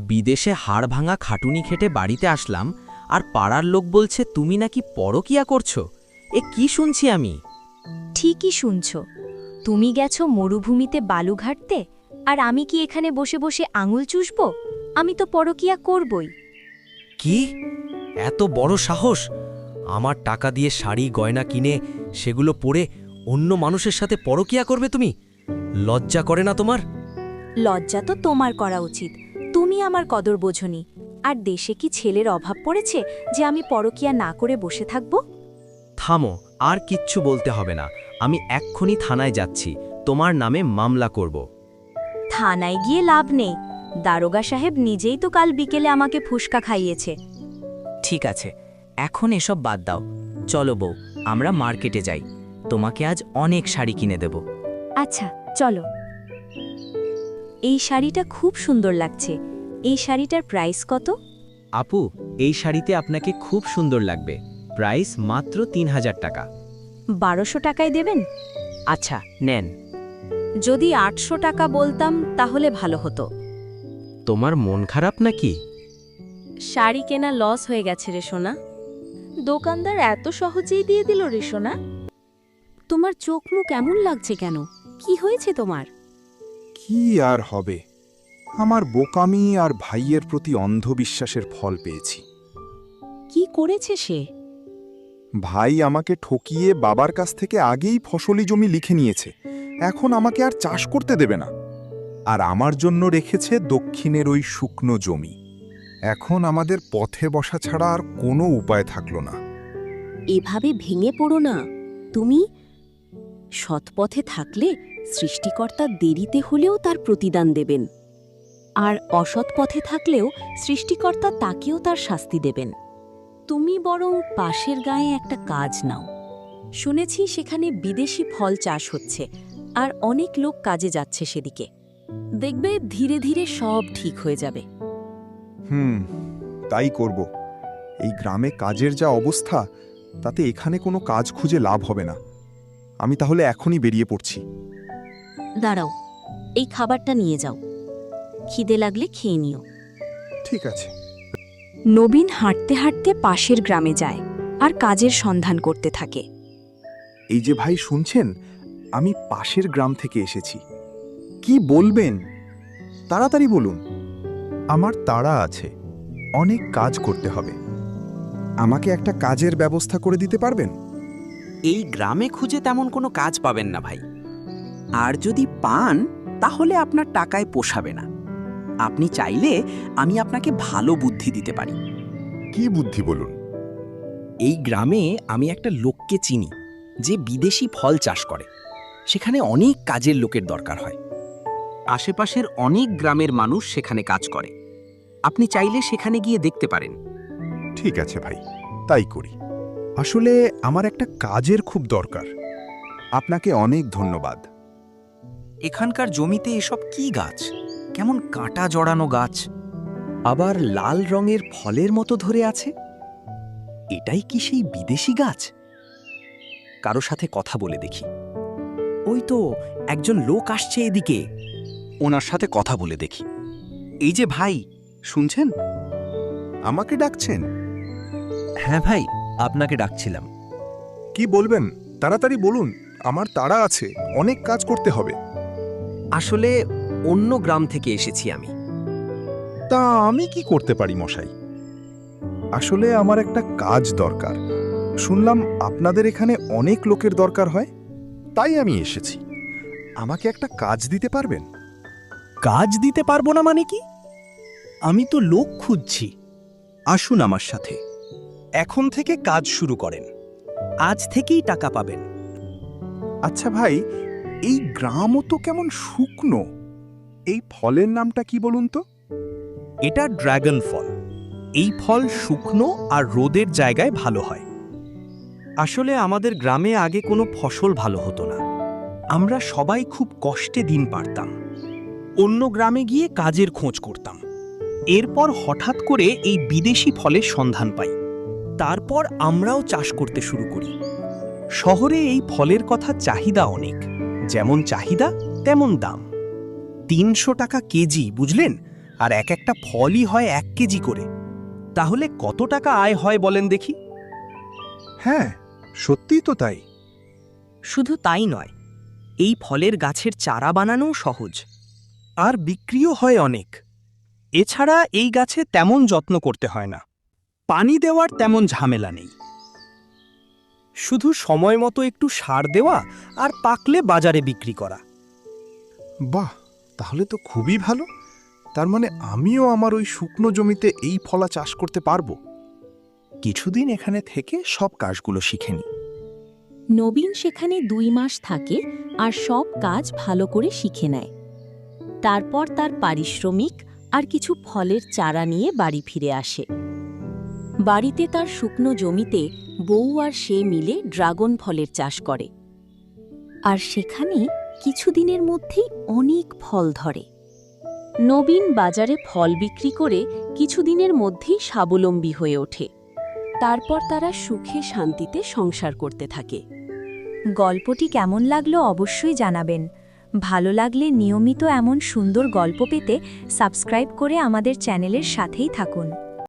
বিদেশে হাড় ভাঙা খাটুনি খেটে বাড়িতে আসলাম, আর পাড়ার লোক বলছে তুমি নাকি পরকিয়া করছো। এ কি শুনছি আমি? ঠিকই শুনছ। তুমি গেছো মরুভূমিতে বালু ঘাটতে, আর আমি কি এখানে বসে বসে আঙুল চুষব? আমি তো পরকিয়া করবই। কি এত বড় সাহস! আমার টাকা দিয়ে শাড়ি গয়না কিনে সেগুলো পরে অন্য মানুষের সাথে পরকিয়া করবে তুমি? লজ্জা করে না তোমার? লজ্জা তো তোমার করা উচিত। তুমি আমার কদর বোঝনি। আর দেশে কি ছেলের অভাব পড়েছে যে আমি পরকিয়া না করে বসে থাকব? থামো, আর কিচ্ছু বলতে হবে না। আমি এক্ষুনি থানায় যাচ্ছি, তোমার নামে মামলা করব। থানায় গিয়ে লাভ নেই। দারোগা সাহেব নিজেই তো কাল বিকেলে আমাকে ফুসকা খাইয়েছে। ঠিক আছে, এখন এসব বাদ দাও। চলো বউ, আমরা মার্কেটে যাই। তোমাকে আজ অনেক শাড়ি কিনে দেব। আচ্ছা, চলো। এই শাড়িটা খুব সুন্দর লাগছে। এই শাড়িটার প্রাইস কত? আপু, এই শাড়িতে আপনাকে খুব সুন্দর লাগবে। প্রাইস মাত্র ৩,০০০ টাকা। ১২০০ টাকায় দেবেন? আচ্ছা, নেন। যদি ৮০০ টাকা বলতাম তাহলে ভালো হতো। তোমার মন খারাপ নাকি? শাড়ি কেনা লস হয়ে গেছে রে সোনা। দোকানদার এত সহজেই দিয়ে দিল রে সোনা। তোমার চোখ মুখ এমন লাগছে কেন? কি হয়েছে তোমার? কি আর হবে, আমার বোকামি আর ভাইয়ের প্রতি অন্ধবিশ্বাসের ফল পেয়েছি। কি করেছে সে? ভাই আমাকে ঠকিয়ে বাবার কাছ থেকে আগেই ফসলি জমি লিখে নিয়েছে। এখন আমাকে আর চাষ করতে দেবে না, আর আমার জন্য রেখেছে দক্ষিণের ওই শুকনো জমি। এখন আমাদের পথে বসা ছাড়া আর কোনো উপায় থাকলো না। এভাবে ভেঙে পড়ো না। তুমি সৎপথে থাকলে সৃষ্টিকর্তা দেরিতে হলেও তার প্রতিদান দেবেন, আর অসৎ পথে থাকলেও সৃষ্টিকর্তা তাকেও তার শাস্তি দেবেন। তুমি বরং পাশের গায়ে একটা কাজ নাও। শুনেছি সেখানে বিদেশি ফল চাষ হচ্ছে, আর অনেক লোক কাজে যাচ্ছে সেদিকে। দেখবে ধীরে ধীরে সব ঠিক হয়ে যাবে। তাই করব। এই গ্রামে কাজের যা অবস্থা, তাতে এখানে কোনো কাজ খুঁজে লাভ হবে না। আমি তাহলে এখনই বেরিয়ে পড়ছি। দাঁড়াও, এই খাবারটা নিয়ে যাও। খিদে লাগলে খেয়ে নিও। ঠিক আছে। নবীন হাঁটতে হাঁটতে পাশের গ্রামে যায় আর কাজের সন্ধান করতে থাকে। এই যে ভাই শুনছেন, আমি পাশের গ্রাম থেকে এসেছি। কি বলবেন? তাড়াতাড়ি বলুন। আমার তাড়া আছে, অনেক কাজ করতে হবে। আমাকে একটা কাজের ব্যবস্থা করে দিতে পারবেন? এই গ্রামে খুঁজে তেমন কোনো কাজ পাবেন না ভাই। আর যদি পান তাহলে আপনার টাকায় পোষাবে না। আপনি চাইলে আমি আপনাকে ভালো বুদ্ধি দিতে পারি। কি বুদ্ধি বলুন? এই গ্রামে আমি একটা লোককে চিনি যে বিদেশি ফল চাষ করে। সেখানে অনেক কাজের লোকের দরকার হয়। আশেপাশের অনেক গ্রামের মানুষ সেখানে কাজ করে। আপনি চাইলে সেখানে গিয়ে দেখতে পারেন। ঠিক আছে ভাই, তাই করি। আসলে আমার একটা কাজের খুব দরকার। আপনাকে অনেক ধন্যবাদ। এখানকার জমিতে এসব কি গাছ? কেমন কাঁটা জড়ানো গাছ, আবার লাল রঙের ফলের মতো ধরে আছে। এটাই কি সেই বিদেশি গাছ? কারো সাথে কথা বলে দেখি। ওই তো একজন লোক আসছে এদিকে, ওনার সাথে কথা বলে দেখি। এই যে ভাই, শুনছেন? আমাকে ডাকছেন? হ্যাঁ ভাই, আপনাকে ডাকছিলাম। কি বলবেন? তাড়াতাড়ি বলুন, আমার তাড়া আছে, অনেক কাজ করতে হবে। আসলে অন্য গ্রাম থেকে এসেছি আমি। তা আমি কি করতে পারি মশাই? আসলে আমার একটা কাজ দরকার। শুনলাম আপনাদের এখানে অনেক লোকের দরকার হয়, তাই আমি এসেছি। আমাকে একটা কাজ দিতে পারবেন? কাজ দিতে পারবো না মানে কি? আমি তো লোক খুঁজছি। আসুন আমার সাথে, এখন থেকে কাজ শুরু করেন। আজ থেকেই টাকা পাবেন। আচ্ছা ভাই, এই গ্রামও তো কেমন শুকনো। এই ফলের নামটা কি বলুন তো? এটা ড্রাগন ফল। এই ফল শুকনো আর রোদের জায়গায় ভালো হয়। আসলে আমাদের গ্রামে আগে কোনো ফসল ভালো হতো না। আমরা সবাই খুব কষ্টে দিন পারতাম। অন্য গ্রামে গিয়ে কাজের খোঁজ করতাম। এরপর হঠাৎ করে এই বিদেশি ফলের সন্ধান পাই। তারপর আমরাও চাষ করতে শুরু করি। শহরে এই ফলের কথা চাহিদা অনেক। যেমন চাহিদা তেমন দাম। ৩০০ টাকা কেজি, বুঝলেন? আর এক একটা ফলই হয় 1 কেজি করে। তাহলে কত টাকা আয় হয় বলেন দেখি? হ্যাঁ, সত্যিই তো তাই। শুধু তাই নয়, এই ফলের গাছের চারা বানানোও সহজ। আর বিক্রিও হয় অনেক। এছাড়া এই গাছে তেমন যত্ন করতে হয় না, পানি দেওয়ার তেমন ঝামেলা নেই। শুধু সময় মতো একটু সার দেওয়া আর পাকলে বাজারে বিক্রি করা। বাহ, তাহলে তো খুবই ভালো। তার মানে আমিও আমার ওই শুকনো জমিতে এই ফলা চাষ করতে পারবো। কিছুদিন এখানে থেকে সব কাজগুলো শিখে নিই। নবীন সেখানে 2 মাস থাকে আর সব কাজ ভালো করে শিখে নেয়। তারপর তার পারিশ্রমিক আর কিছু ফলের চারা নিয়ে বাড়ি ফিরে আসে। বাড়িতে তার শুকনো জমিতে বউ আর সে মিলে ড্রাগন ফলের চাষ করে। আর সেখানে কিছুদিনের মধ্যেই অনেক ফল ধরে। নবীন বাজারে ফল বিক্রি করে কিছুদিনের মধ্যেই স্বাবলম্বী হয়ে ওঠে। তারপর তারা সুখে শান্তিতে সংসার করতে থাকে। গল্পটি কেমন লাগলো অবশ্যই জানাবেন। ভালো লাগলে নিয়মিত এমন সুন্দর গল্প পেতে সাবস্ক্রাইব করে আমাদের চ্যানেলের সাথেই থাকুন।